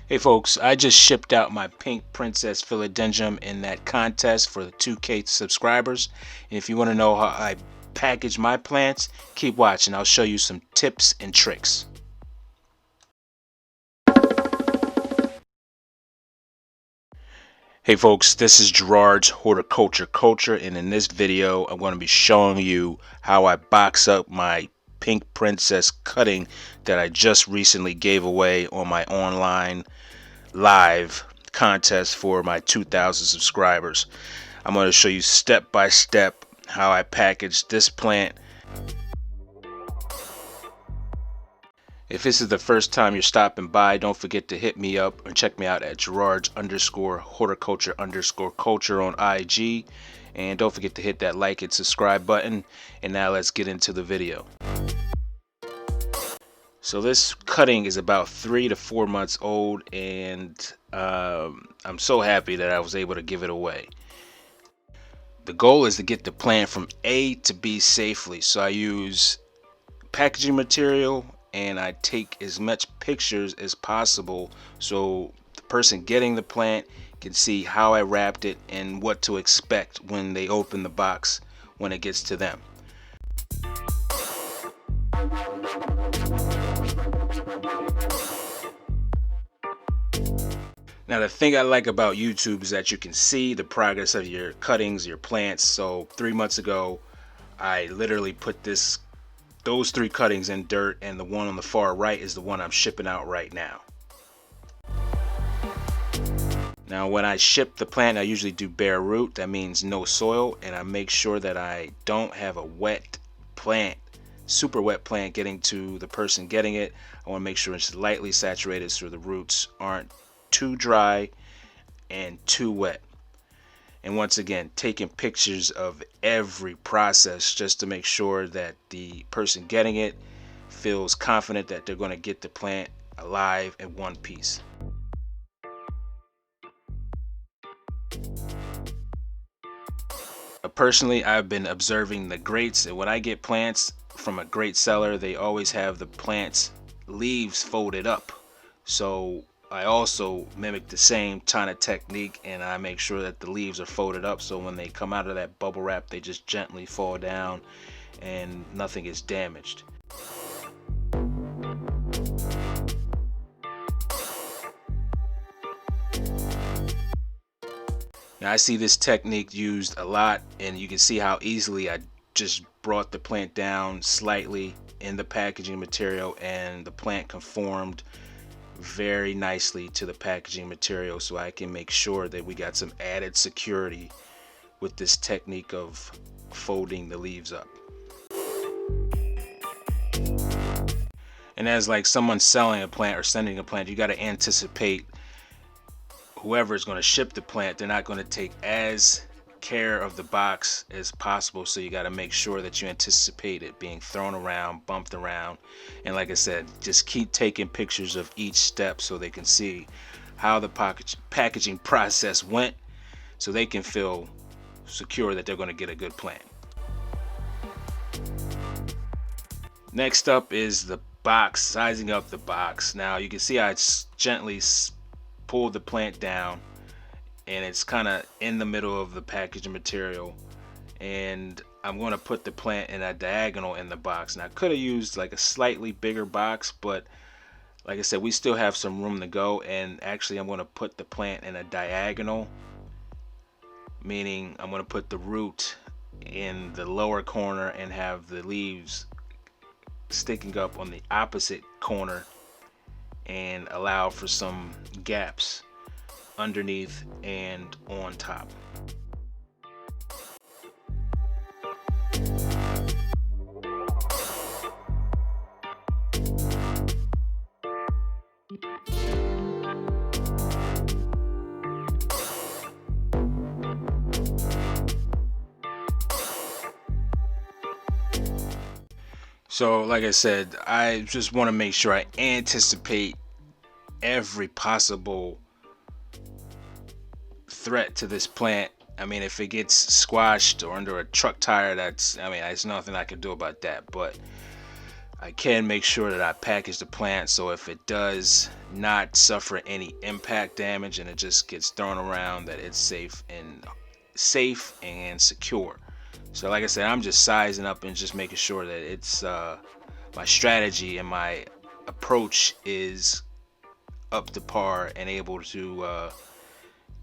Hey folks, I just shipped out my pink princess philodendron in that contest for the 2K subscribers. And if you want to know how I package my plants, keep watching. I'll show you some tips and tricks. Hey folks, this is Gerard's Horticulture, and in this video I'm going to be showing you how I box up my pink princess cutting that I just recently gave away on my online live contest for my 2,000 subscribers. I'm going to show you step by step how I package this plant. If this is the first time you're stopping by, don't forget to hit me up and check me out at Gerard_horticulture_culture on IG. And don't forget to hit that like and subscribe button. And now let's get into the video. So this cutting is about 3 to 4 months old, and I'm so happy that I was able to give it away. The goal is to get the plant from A to B safely. So I use packaging material and I take as much pictures as possible so the person getting the plant can see how I wrapped it and what to expect when they open the box when it gets to them. Now the thing I like about YouTube is that you can see the progress of your cuttings, your plants. So 3 months ago I literally put those 3 cuttings in dirt, and the one on the far right is the one I'm shipping out right now. Now when I ship the plant, I usually do bare root. That means no soil, and I make sure that I don't have a wet plant, super wet plant getting to the person getting it. I want to make sure it's lightly saturated so the roots aren't too dry and too wet. And once again, taking pictures of every process just to make sure that the person getting it feels confident that they're going to get the plant alive in one piece. Personally, I've been observing the grates, and when I get plants from a grate seller, they always have the plant's leaves folded up. So I also mimic the same kind of technique, and I make sure that the leaves are folded up so when they come out of that bubble wrap, they just gently fall down and nothing is damaged. Now I see this technique used a lot, and you can see how easily I just brought the plant down slightly in the packaging material, and the plant conformed very nicely to the packaging material, so I can make sure that we got some added security with this technique of folding the leaves up. And as like someone selling a plant or sending a plant, you got to anticipate whoever is going to ship the plant. They're not going to take as care of the box as possible, so you got to make sure that you anticipate it being thrown around, bumped around. And like I said, just keep taking pictures of each step so they can see how the packaging process went, so they can feel secure that they're going to get a good plant. Next up is the box, sizing up the box. Now you can see I gently pulled the plant down, and it's kind of in the middle of the packaging material, and I'm going to put the plant in a diagonal in the box. Now I could have used like a slightly bigger box, but like I said, we still have some room to go, and actually I'm going to put the plant in a diagonal, meaning I'm going to put the root in the lower corner and have the leaves sticking up on the opposite corner and allow for some gaps underneath and on top. So like I said, I just want to make sure I anticipate every possible threat to this plant. I mean, if it gets squashed or under a truck tire, there's nothing I can do about that. But I can make sure that I package the plant so if it does not suffer any impact damage and it just gets thrown around, that it's safe and secure. So like I said, I'm just sizing up and just making sure that it's my strategy and my approach is up to par and able to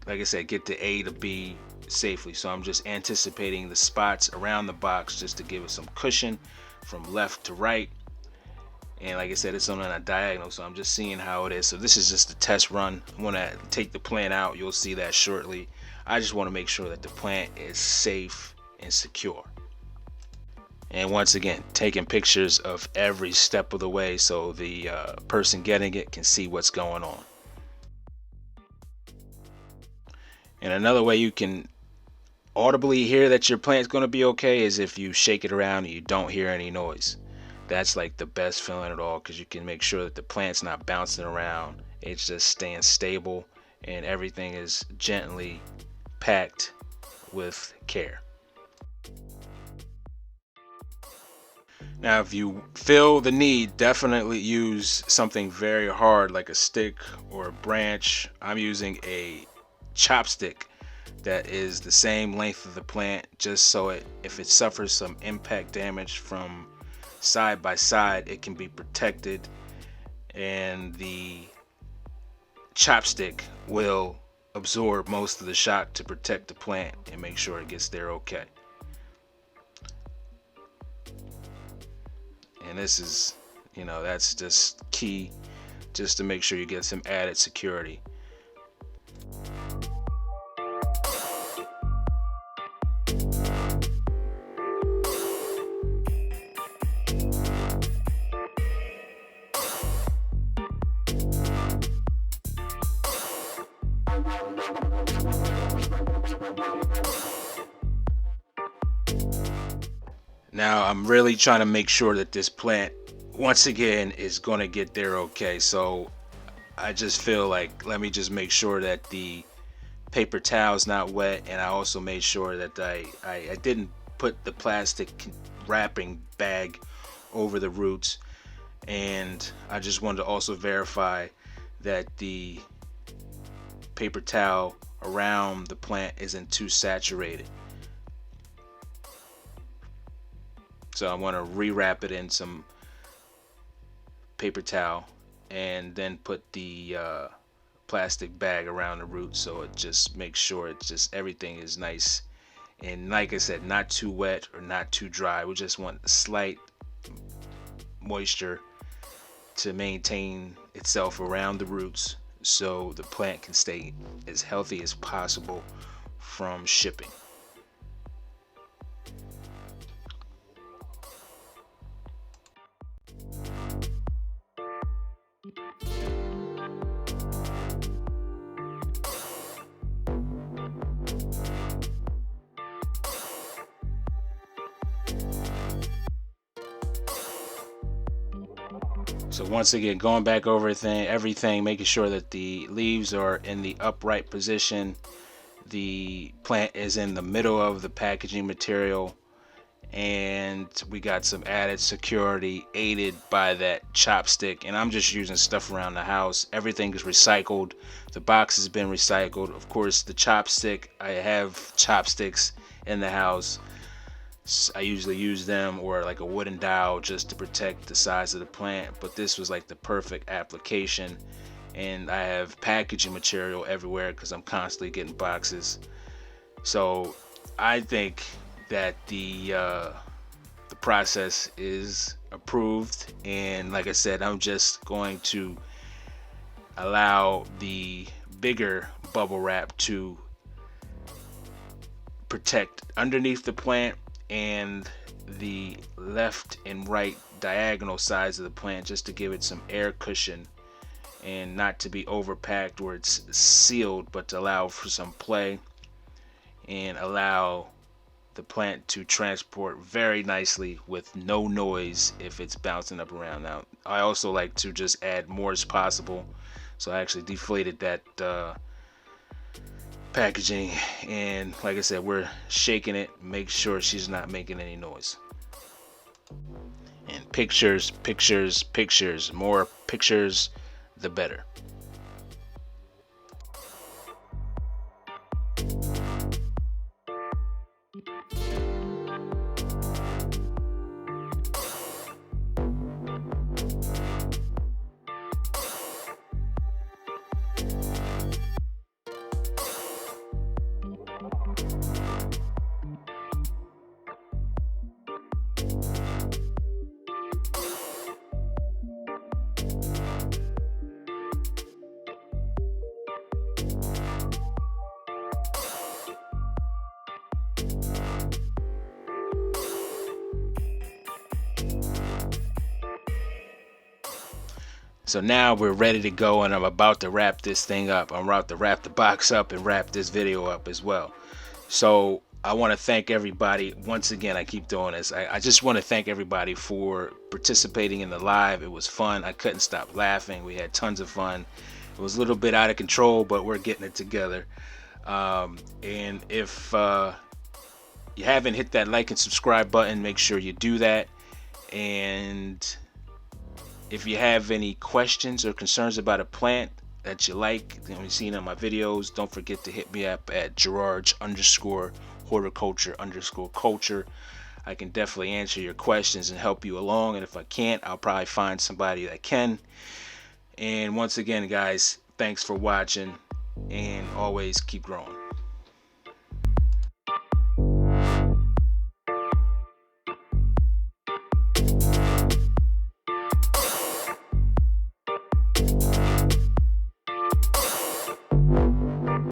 like I said, get to A to B safely. So I'm just anticipating the spots around the box just to give it some cushion from left to right. And like I said, it's on a diagonal, so I'm just seeing how it is. So this is just a test run. When I take the plant out, you'll see that shortly. I just want to make sure that the plant is safe and secure. And once again, taking pictures of every step of the way so the person getting it can see what's going on. And another way you can audibly hear that your plant's going to be okay is if you shake it around and you don't hear any noise. That's like the best feeling at all, because you can make sure that the plant's not bouncing around. It's just staying stable and everything is gently packed with care. Now, if you feel the need, definitely use something very hard like a stick or a branch. I'm using a chopstick that is the same length of the plant, just so if it suffers some impact damage from side by side, it can be protected, and the chopstick will absorb most of the shock to protect the plant and make sure it gets there okay. And this is, that's just key, just to make sure you get some added security. Now I'm really trying to make sure that this plant, once again, is going to get there okay. So I just feel like, let me just make sure that the paper towel is not wet, and I also made sure that I didn't put the plastic wrapping bag over the roots, and I just wanted to also verify that the paper towel around the plant isn't too saturated. So I want to rewrap it in some paper towel and then put the plastic bag around the root, so it just makes sure it's just everything is nice and, like I said, not too wet or not too dry. We just want slight moisture to maintain itself around the roots so the plant can stay as healthy as possible from shipping. So once again, going back over everything, making sure that the leaves are in the upright position, the plant is in the middle of the packaging material, and we got some added security aided by that chopstick. And I'm just using stuff around the house. Everything is recycled. The box has been recycled. Of course, the chopstick, I have chopsticks in the house. I usually use them, or like a wooden dowel, just to protect the size of the plant, but this was like the perfect application. And I have packaging material everywhere because I'm constantly getting boxes. So I think that the process is approved, and like I said, I'm just going to allow the bigger bubble wrap to protect underneath the plant and the left and right diagonal sides of the plant, just to give it some air cushion and not to be overpacked where it's sealed, but to allow for some play and allow the plant to transport very nicely with no noise if it's bouncing up around. Now I also like to just add more as possible, so I actually deflated that packaging, and like I said, we're shaking it, make sure she's not making any noise. And Pictures, pictures, pictures. More pictures, the better. So now we're ready to go, and I'm about to wrap this thing up. I'm about to wrap the box up and wrap this video up as well. So I want to thank everybody. Once again, I keep doing this. I just want to thank everybody for participating in the live. It was fun. I couldn't stop laughing. We had tons of fun. It was a little bit out of control, but we're getting it together. And if you haven't hit that like and subscribe button, make sure you do that. And if you have any questions or concerns about a plant that you like, you've seen on my videos, don't forget to hit me up at Gerard_horticulture_culture. I can definitely answer your questions and help you along. And if I can't, I'll probably find somebody that can. And once again, guys, thanks for watching, and always keep growing.